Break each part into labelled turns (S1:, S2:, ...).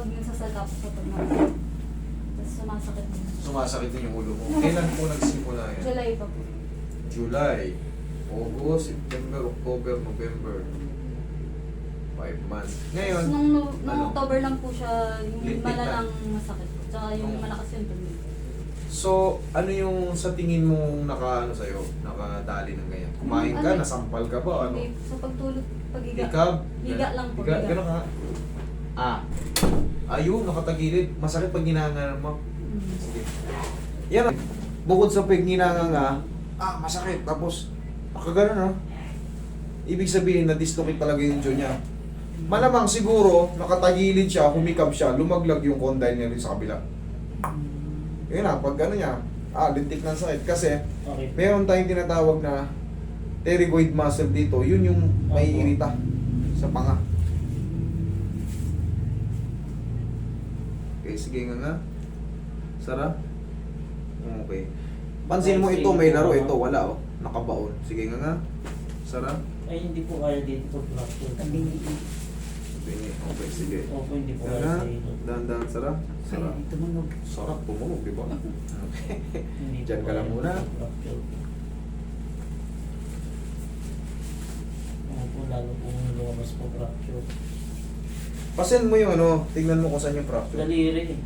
S1: nagsasagap kapag na. Tapos sumasakit din.
S2: Sumasakit din yung ulo mo. Kailan po nagsimula yan?
S1: July pa po.
S2: July, August, September, October, November. 5 months. Ngayon,
S1: Tapos nung
S2: ano?
S1: October lang po siya, yung
S2: Lintik
S1: malalang masakit po. Tsaka yung
S2: Oo.
S1: malakas yung tumig.
S2: so ano yung sa tingin mo naka ano sa'yo? Nakadali ng ganyan? Kumain ka,
S1: Ano?
S2: nasampal ka ba? Ano?
S1: Hindi, sa pagtulog, pag-higa.
S2: Hikab?
S1: Higa lang po,
S2: Higa,
S1: higa.
S2: gano'n ka? Ayun, nakatagilid. Masakit pag ginanganan mo. Sige. Yan. Bukod sa pag ginanganga, masakit. Tapos, nakagano, no? Ibig sabihin na dislocate talaga yung jaw niya. Malamang siguro, nakatagilid siya, humikab siya, lumaglag yung condyle niya rin sa kabila. Yun na, pag ano niya, lintik ng sakit. Kasi,
S3: Okay.
S2: meron tayong tinatawag na pterygoid muscle dito. Yun yung may irita sa panga. Okay, sige nga. Sarap. Okay. Pansin mo ito, may laro. Ito, wala oh. Nakabaon. Sige nga. Sarap.
S3: Ay, hindi po kaya dito po fracture.
S2: Okay, sige.
S3: Opo, hindi po kaya
S2: Nga.
S3: sa ito.
S2: Dahan-dahan, sarap. Sarap.
S4: Tumunog.
S2: Sarap tumunog, di ba? Okay.
S3: Hindi
S2: Diyan
S3: po
S2: ka lang
S3: kaya
S2: muna.
S3: fracture. Opo, lalo po lumabas po fracture.
S2: Pasen mo yung ano, tignan mo kung saan yung fracture.
S3: Daliri eh.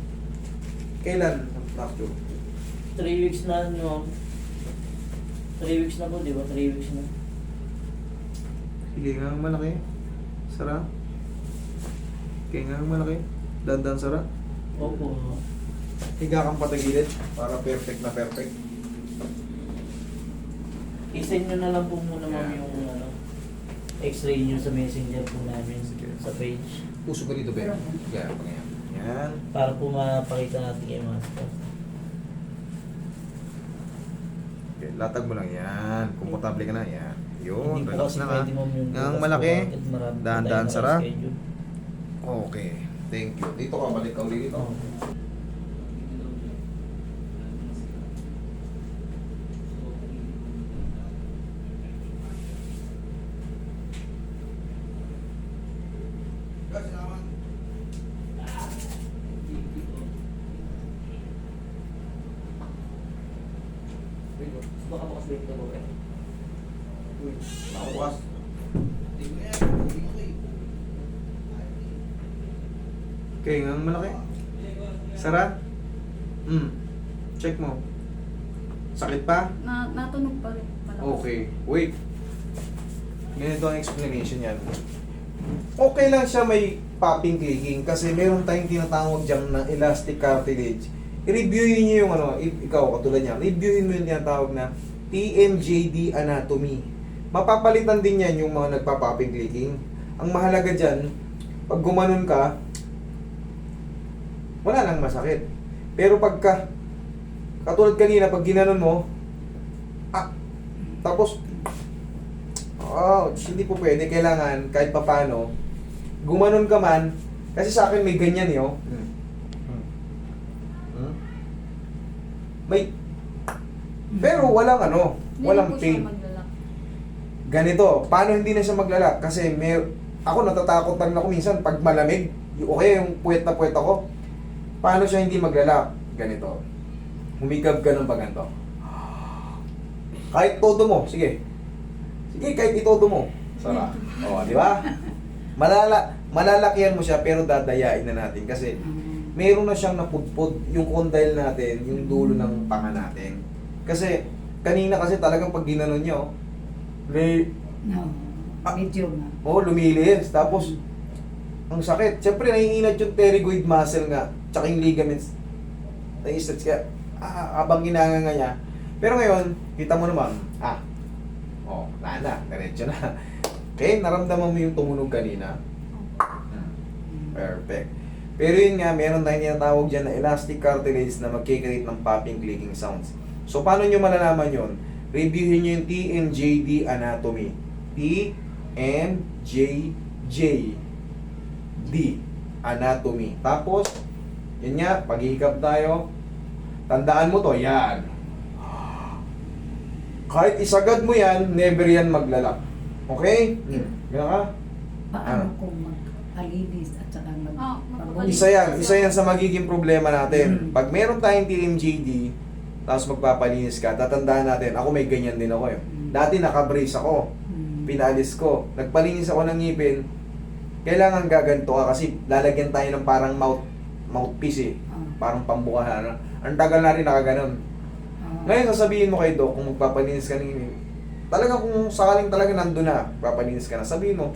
S2: Kailan ang fracture?
S3: 3 weeks na ano. 3 weeks na po, di ba? 3 weeks na.
S2: Sige nga, malaki. Sarap. Okay nga, malaki. Dandan sarap.
S3: Opo.
S2: Higa kang patagilid para perfect na perfect.
S3: I-send nyo na lang po muna ma'am
S2: Yeah.
S3: yung ano, x-ray nyo sa messenger po namin
S2: Sige.
S3: sa page.
S2: Puso ka dito, Ben. Yan, pangayan. Yan.
S3: Para po mapakita natin kay Master.
S2: Okay, latag mo lang yan. Komportable ka na. Yan. Yun,
S3: Hindi po
S2: relax
S3: kasi
S2: na nga.
S3: pwede ma'am yung
S2: Ang
S3: bukas
S2: malaki.
S3: po, bakit marami po
S2: Dahan-dahan,
S3: tayong
S2: sarap.
S3: naka-schedule.
S2: Okay. Thank you. Dito ka, balik ka ulit dito.
S3: Oo. Baka bukas dito po eh.
S2: Uy, nakabukas. Okay, nga malaki. Sarap. Check mo. Sakit pa?
S1: Natunog pa rin. Malakas.
S2: Okay. Wait. Ganito ang explanation yan. Okay lang siya may popping clicking kasi meron tayong tinatawag dyan na elastic cartilage. I-reviewin nyo yung ano, ikaw katulad niya, reviewin mo yung tinatawag na TMJD anatomy. Mapapalitan din yan yung mga nagpa-popping clicking. Ang mahalaga dyan, pag gumanon ka, wala nang masakit. Pero pagka, katulad kanina, pag ginanon mo, tapos, hindi po pwede. Kailangan, kahit papano, gumanon ka man, kasi sa akin may ganyan eh, oh. May, pero walang ano,
S1: Hindi
S2: walang
S1: na po
S2: pain.
S1: siya maglalak.
S2: Ganito, paano hindi na siya maglalak? Kasi ako natatakot lang ako minsan pag malamig, okay yung puwet na puwet ako, paano siya hindi maglalak? Ganito, humigab ka ng paganto. Kahit todo mo, sige. Sige, kahit itodo mo. Sarap. O, di ba? Malalakyan mo siya pero dadayain na natin kasi meron na siyang napudpud yung condyle natin, yung dulo ng panga natin. Kasi, kanina kasi talagang pag ginanon niya,
S4: No. Medyo nga.
S2: lumilihis. Tapos, ang sakit. Siyempre, naiinat yung pterygoid muscle nga, tsaka yung ligaments. Nai-stretch kaya, habang ginanganga niya. Pero ngayon, kita mo naman, wala na, diretso na. Okay, naramdaman mo yung tumunog kanina? Perfect. Pero yun nga, meron tayong tinatawag dyan na elastic cartilage na magkikreate ng popping clicking sounds. So, paano nyo malalaman yun? Reviewin nyo yung TMJD anatomy. TMJD anatomy. Tapos, yun nga, paghihikap tayo. Tandaan mo to, yan. Kahit isagad mo yan, never yan maglalak. Okay? Ganun ka?
S4: Paano
S2: Ano?
S4: kung mag... magpalinis at saka
S1: magpapalinis.
S2: Isa yan sa magiging problema natin.
S4: Mm.
S2: Pag meron tayong TMJD, tapos magpapalinis ka, tatandaan natin, ako may ganyan din ako eh. Dati nakabrace ako, pinalis ko, nagpalinis ako ng ngipin, kailangan gaganto ka kasi lalagyan tayo ng parang mouthpiece eh. Parang pambuka na. Ang tagal na rin nakaganon. Ngayon sasabihin mo kay Doc, kung magpapalinis ka ng ngipin, talaga kung sakaling talaga nandun na, papalinis ka na, sabihin mo,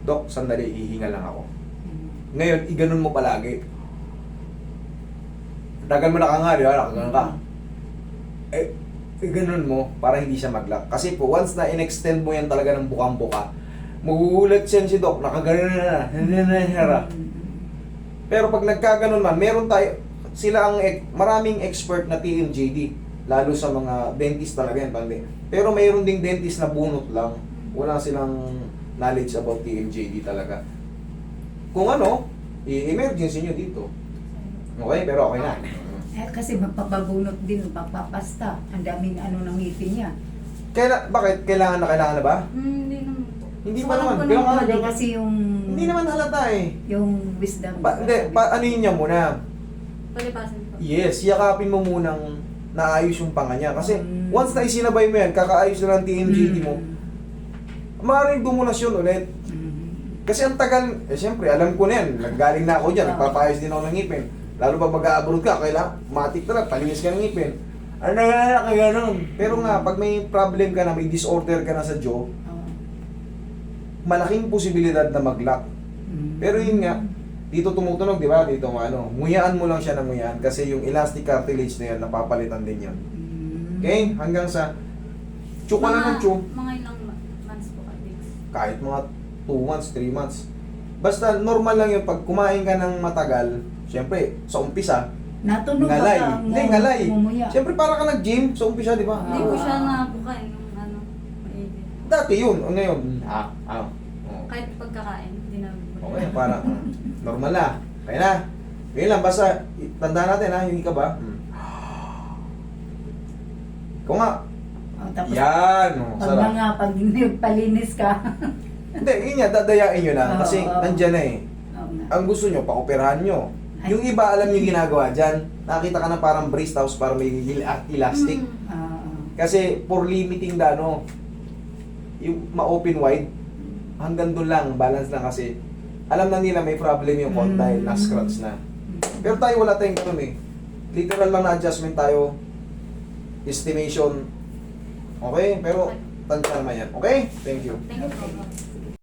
S2: Doc, sandali, ihinga lang ako. Ngayon, iganon mo palagi. Tagal mo nakanga, di ba? Nakaganon ka. Iganon mo para hindi siya mag-lock. Kasi po, once na in-extend mo yan talaga ng bukang-buka, magugulat siya si Doc, nakaganon na, nananahara. Pero pag nagkaganon man, meron tayo, sila ang maraming expert na TMJD, lalo sa mga dentist talaga yan, pandi. Pero mayroon ding dentist na bunot lang, wala silang knowledge about TMJD talaga. Kung ano, i-emergency nyo dito. Okay, pero okay na.
S4: Kasi magpapabunot din, magpapapasta. Ang daming ng ngipin niya.
S2: Bakit? Kailangan na ba?
S1: Hindi naman po.
S2: Hindi
S1: So,
S2: pa
S1: alam
S2: naman.
S1: ko
S2: Pero
S1: naman.
S4: Hindi kasi yung...
S2: Hindi naman halata eh.
S4: Yung wisdom.
S2: Ano yun niya muna?
S1: Palipasin po.
S2: Yes, yakapin mo munang naayos yung panga niya. Kasi once na isinabay mo yan, kakaayos na ng TMJD mo, maaaring dumulasyon ulit. Kasi ang tagal, siyempre, alam ko na yan. Naggaling na ako dyan, nagpapayos din ako ng ngipin. Lalo pag mag-a-abroad ka, kailangan, matik na lang, palinis ka ng ngipin. Ano na ganun. Pero nga, pag may problem ka na, may disorder ka na sa jaw, malaking posibilidad na mag-lock. Pero yun nga, dito tumutunog, di ba? Dito nguyaan mo lang siya ng nguyaan kasi yung elastic cartilage na yan, napapalitan din yan. Okay? Hanggang sa chew ka na ng chew.
S1: Mga ilang months po ka, Dix?
S2: Kahit mga 2 months, 3 months. Basta normal lang yun, pag kumain ka ng matagal, siyempre, sa umpisa,
S4: Natunog
S2: ngalay.
S4: ka.
S2: Hindi, ngalay.
S4: Mumuya.
S2: Siyempre, para ka nag-gym sa umpisa, di ba?
S1: Hindi po siya nabuka yung maigit.
S2: Dati yun, ngayon, Oh.
S1: Kahit pagkakain, hindi na
S2: Okay, para normal na. Kaya na. Ngayon lang, basta tandaan natin ha, yung ika ba? Ikaw nga.
S4: Tapos,
S2: Yan.
S4: pag nagpalinis ka.
S2: Hindi, yun nga, dadayain nyo na. Kasi nandyan na eh.
S4: Oo nga.
S2: Ang gusto nyo, paoperahan nyo. Yung iba, alam nyo yung ginagawa dyan. Nakita ka na parang brace house, parang may elastic. Kasi for limiting yung ma-open wide, hanggang doon lang, balance lang kasi alam na nila may problem yung condyle, na-scratch na. Pero tayo wala tayong ganun eh. Literal lang na adjustment tayo, estimation. Okay? Pero tansya naman yan. Okay? Thank you.
S1: Thank you po.